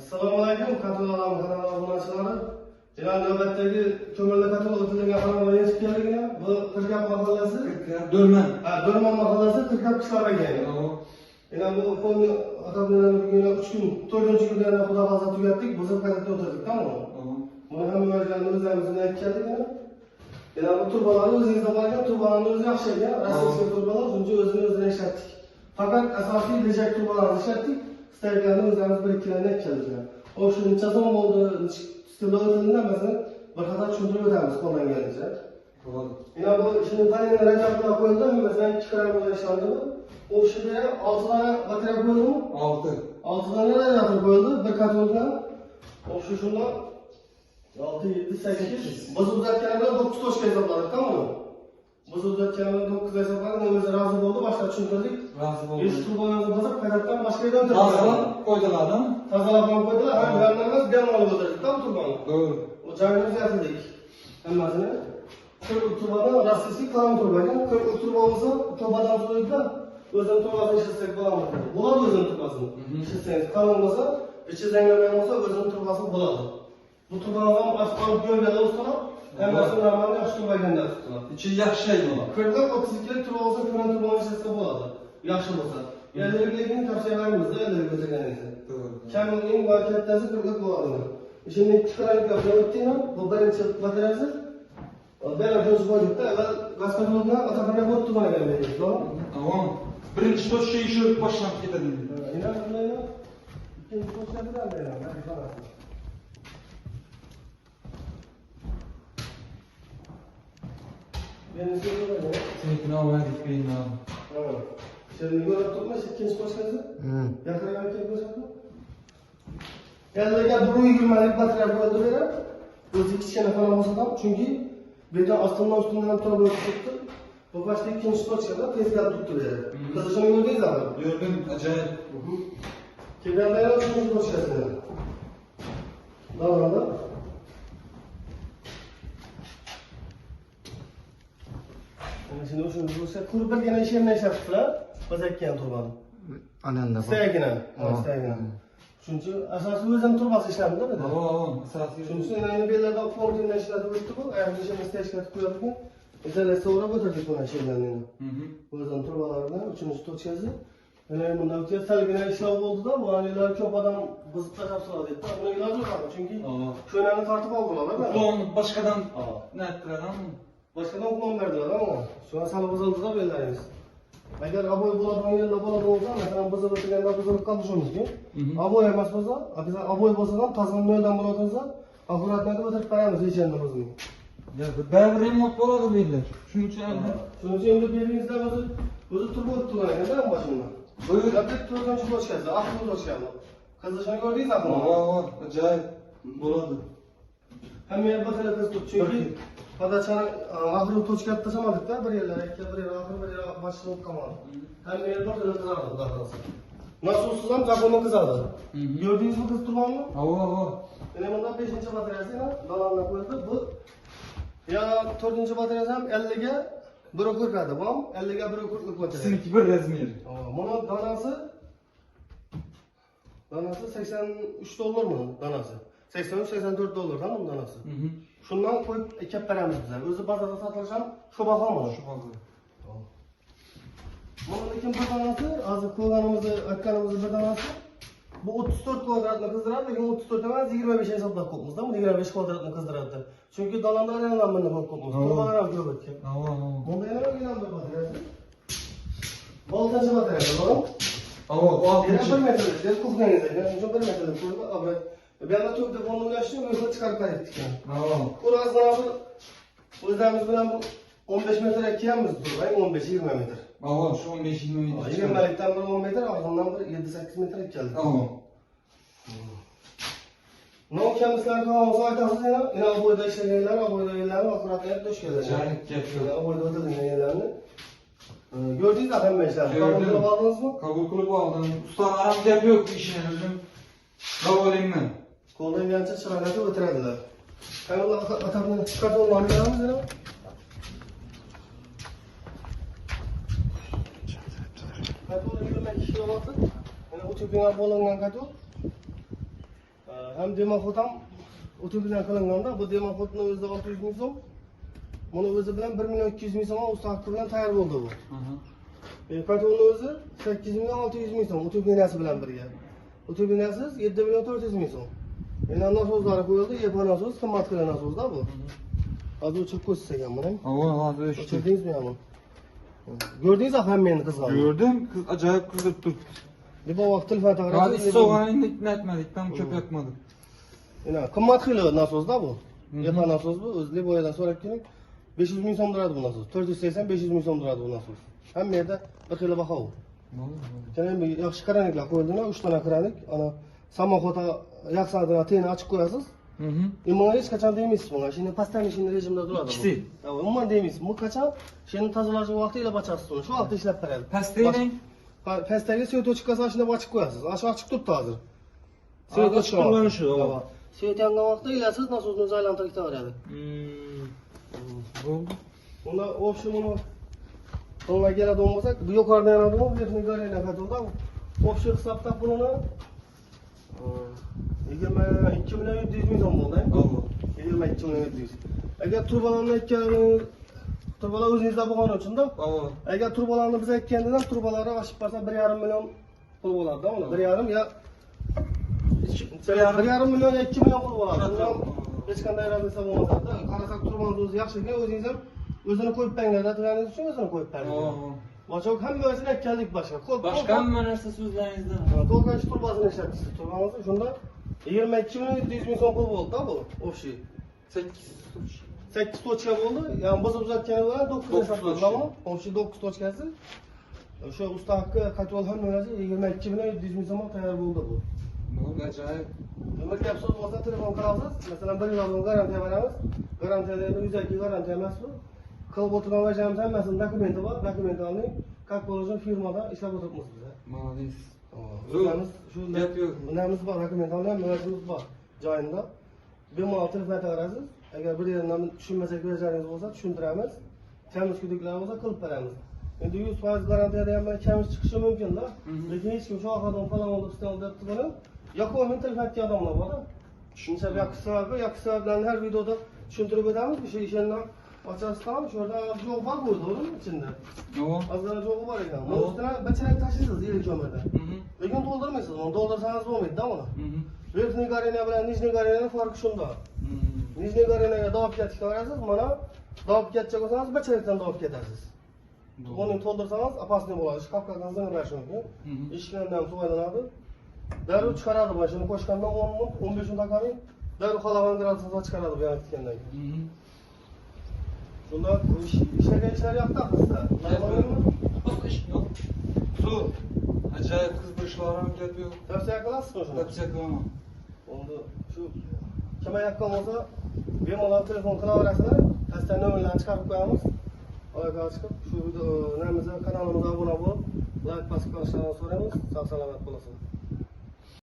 Assalamualaikum katılımlarım kanalıma açıları. Genel nöbetteki kömürlü katıl ötülüğüne falan oyuncu geldiğine bu Kırkap mahallesi. Dörmen. Dörmen mahallesi Kırkap kışlara geldi. Yani bu konu atabının bugün 3 gün, 4. günlerine kadar fazla tükettik, bozuk kayıtlı oturduk tamam mı? Bunu hem öğrencilerimiz özlemizin etkiledik yani. Yani bu turbaları özünüzde varken turbaların özü yakışırken, rastlıklı turbalar çünkü özünü işlettik. Fakat esası ilecek turbalarını işlettik, isterkenlerinde özlerimiz birikkilerini etkiledik yani. O şu neçe zaman oldu, stilde ötülüğünden mesela bir kadar çünkü ödemiz koldan gelince. Yani bu şimdi tanenin recapına koyuldu mu mesela 2 karamel yaşandı. O şimdi 6 tane batarya koyuldu mu? 6 tane recapına koyuldu, bir katoldan. O şu şundan 6, 7, 8. Biz uzatkenlerden 9 toşka hesapladık tamam mı? Biz uzatkenlerden 9 hesapladık, o bize razı oldu, başta çünkürdük. Razı oldu. Biz turbalarımızı basıp kaynaktan başka yerden ötürük. Tazalap koydular değil mi? Tazalap koydular, hem yanlarımız bir anlamda ötürdük, tam turbanı. Doğru. O camimizi yatırdık. Hemmazine. 40 turbadan rastlısı kalan turbayken 40 turbamızı turbadan soruyordu da özden turbasını işitsek bulamadı. Buladı özden turbasını. İşitseniz kalan olmasa, içi zenginleyen olsa özden turbasını buladı. Bu turbadan alıp gölgede olsa hemmazine rağmen yaxşı turbayı gönder tuttular. İçi yakışaydı ona. 40-32 turba olsa kören turbanın işitsek buladı. Yaxşı olsa. Yerleri bildiğin tavsiyelerimiz de yerleri götürgeniyse. Kendinin vakitlerinizi 40 buladı. Şimdi çıkarak yaptığına bu birinci bataryası ben yapıyoruz koyduk da evvel gazetelerimden Atakan'a bot tutmaya gelmeliyiz. Tamam. Birinci toz şeyi şöyle başlanıp gidelim. İnan. İkinci toz da bir yani. Beni söylüyor. Seninkini almaya gitmeyin abi. Tamam. Şimdi görüp tutmuş ikinci toz geldi. Yakına gelip koyacak mı? Yerlerine buraya girmedik batarya koydu böyle. Öz iki tane falan olsa da çünkü birden üstünden torba tuttu. Bu başta ikinci toçkada tezgah tuttu böyle. Kızışını gördünüz abi. Gördüm acayip. Kibriyatlara üçüncü toçkasını. Davrandı. Şimdi üçüncü toçka kurup gene iş yerine iş yaptılar. Bazakkiyen turbanı. Ananda. Steyginden. Çünkü asası özüm turbası işlemdi değil mi? Asası. Çünkü aynı belirlerde kontrolünde işletip öttü bu. Ayağımızı şimdi isteşkilat koyardık. Özellikle uğrap ötürdük buna şeylerden. Özüm turbalarından üçüncü toçkası. Yani bundan öteye salgına işlev oldu da bu anneler çok adam bızıkta kapsıladı. Buna ilacı yok abi çünkü şu önemli tartıp aldılar değil mi? Ulan başkadan ne ettiler ama? Başkadan kullan verdiler ama şu an salı bızıldı da belirleriz. Eğer aboy buladığın yerinde buladığın olsa mesela bızılı tıkanda bızılı kalmışımız ki aboy yapmaz olsa, bize aboy bozuldan tazının nereden buladığınsa akuratlarda ötürüp dayanırız içerinde bozulun. Ya ben remont boladı beyler. Şunun için elde. Şunun için de birinizde özü turbo tuttular yani değil mi başında? Buyur. Yaptık turbodan çıkıyor çıkarsa, aklı çıkarsa. Kızışını gördüğünüz aklıma. Var. Acayip. Boladı. Hem yer bakara kız tut çünkü Padaçanın ahırı toçkat taşamadık da bir yerlere, bir yere ahır, bir yere başlık kalmadı. Hem yer bakara kızardı daha fazla. Nasıl olsuzam kapımı kızardı. Gördüğünüz bu kız turban mı? Var. Benim onda 5. bataryasıyla dalanla koydu. Bu ya 4. bataryası hem 50'ge 1.40 adı bu. 50'ge 1.40'lık batarya. Sizinki bir rezmir. Bunun danası 83 dolar mı danası? 83-84 dolar tamam mı danası? Şundan koyup ekip veremiz bize. Özü pazarda satılacağım şu bakalım. Şu bakalım. Bunun ikinci danası, azı kullanımızı, akkanımızı bir danası. Bu 34 kvadratını kızdırardı, lakin 34 demez 25 hesaplar kopmuşdu ama 25 kvadratını kızdırardı. Çünkü dalanda arayalan bende kopmuş. Kurbanlar al göbek ki. Bunda yana bak inan bir bataryası. Baltancı bataryası var. O altıncı. Bir metre, bir kufnenize, yani bir metre kurdu, abra. Bir anda çok da konulu yaşlıyor, böyle çıkarıp kaybettik yani. Burası ne yapı? O yüzden biz buradan 15 metre ekiyemiz durayım, 15-20 metre. Şu 15-20 metre. 20 metreden bir 10 metre, ağzından bir 7-8 metre ekildi. Ne o kendisinden kalan olsa aytasız ya, yine aboyda işleyenler, aboyda yerlerini, akuratla hep döş gelir. Acayip yapıyor. Aboyda ötedin yerlerini. Gördünüz zaten meşler. Kabul kılıp aldınız mı? Kabul kılıp aldım. Ustalarım yapıyor bu işini özüm. Kabul etmem. Koldan yança çırağlatı ötürediler. Hem Allah atakını çıkartıp onları yanımız ya. Katı 22 kilo baktı. Yani o tüpüne bolangan katı. Hem demaxot ham o'ti bilan qilinganda, bu demaxotning o'zida 600 ming so'm. Buni o'zi bilan 1 million 200 ming so'm usta haqqi bilan tayyor bo'ldi bu. Patronning o'zi 8 million 600 ming so'm, o'ti binasi bilan birga. O'ti binasiz 7 million 400 ming so'm. Endi nasozlari qo'yildi, yepa nasoz, qimmat qilgan nasozda bu. Hozir o'chirib ko'rsasak ham buni. Hozir eshitdim. O'chirdingizmi ham? Gördünüz mü hammeni kızlar? Gördüm, kız acayip kızıp dur. Bir bu vakit telefon takar. Hadi soğanı ikna etmedik, tam çöp yakmadık. Yine kımmat kıyılı nasoz da bu. Yapan nasoz bu, özlü boyadan sonra etkilik. 500 bin so'm duradi bu nasoz. 480-500 bin so'm duradi bu nasoz. Hem yerde bir kıyılı baka o. Yani bir yaxşı kranikler koyduğuna 3 tane kranik. Ana samoxota yaksanatına teyini açık koyasız. Buna hiç kaçan değilmişsin buna. Şimdi pastanın şimdi rejimde duradi. İkisi. Umman değilmişsin. Bu kaçan şimdi tazılaşı vaktiyle başarsın onu. Şu vakti işlep verelim. Pastayla? Pastayla söğüt açık kalsa şimdi açık koyasız. Aşağı açık tuttu hazır. Açık kullanışı o. Söğüt yangan vakti ilesiz nasıl aylantıp gitip veredi. Oldu. Bunda opsiyonu onunla geledi olmasak, bu yukarıda yanadı mı? Birini göreyine katıldı ama opsiyon hesapta bununla 22 milyon 700 bin so'm bo'ldi. 22 milyon 700. Agar turbalarni aytgan turbalar o'zingizda bo'lgani uchun-da. Agar turbalarni biz aytgandan turbalari oshib qolsa 1,5 million pul bo'ladi-da uni. 1,5 ya 1,5 million 2 million pul bo'ladi. Bundan hech qanday razilsa bo'lmasada. Qarasak turbangiz o'zi yaxshi ekan, o'zingiz ham o'zini qo'yib banglarda turganingiz uchun o'zini qo'yib banglar. Boshqa hammasini aytganlik boshqa. Boshqa hamma narsa so'zlaringizda. To'rtinchi turbasini ishlatdingiz. Turbamizni shunda 22 milyon 700 bin so'm pul bo'ldi-da bu. O'xshi. 8 tochka bo'ldi. Ya'ni biz uzatgani bilan 9 hisoblanadi. O'xshi 9 tochkasi. O'sha usta haqqi kontrol hammasi 22 milyon 700 bin so'm tayyor bo'ldi bu. Bu acayip. Nima gap so'z bo'lsa telefon qilasiz. Masalan, bir yildan garantiya beramiz. Garantiyada o'zaki garantiya emas bu. Qilib o'tirgan vajamiz hammasini dokumenti bor. Dokumentlarni как положено firmada ishlab o'tiribmiz biz. Молодец. O'zimiz shu Gap yo'q. bunamiz bor, dokumentlarni ham muvozimiz bor joyida. Bemalol telefon qilasiz. Agar bir yerdan tushunmasak verjaringiz bo'lsa tushuntiramiz. Kamiz kudiklar bo'lsa qilib beramiz. Endi 100% garantiyada ham kamiz chiqishi mumkin-da. Lekin hech kim shu orqadan falon olib istan debdi buni. Yo'qmi telefon aytgan odamlar bor-da. Shuncha yoki sabablarni har videoda tushuntirib o'tamiz. O'sha ishlarni ochasizdan shurda jo'q bor bu to'g'rimi içinde? Azlar jo'q bor ekan. Buni ustidan bacharak tashlaysiz yirik ko'mirda. Lekin to'ldirmaysiz. Uni to'ldirsangiz bo'lmaydi-da uni. Vertniy gareniya bilan nijniy gareniyaning farqi shunda. Nijniy gareniyaga davib ketishga berasiz, mana davib ketcha bo'lsangiz bacharakdan davib ketasiz. Uni to'ldirsangiz opasniy bo'ladi. Shkafkadan zanglashi mumkin. Eshikdan suv aylanadi. Darrov chiqaradi mana shuni qo'shgandan 10 minut, 15 minut taqaring. Darrov xalagan gradusda chiqaradi bu yana ketgandan keyin. Shunda ishlagan ishlar yoqdi bizda. Su. Acayip kız bu işlerim yapıyor. Tavsiya qilasizmi shuni? Tavsiya qilaman. Endi shu kim aytgan bo'lsa, bemalol telefon qilaverasizlar. Pastdan nomerlarni chiqarib qo'yamiz. Oyga chiqib, shu namizga kanalimizga obuna bo'lib, like bosib qo'yishlarini so'raymiz. Sog' salomat bo'lasizlar.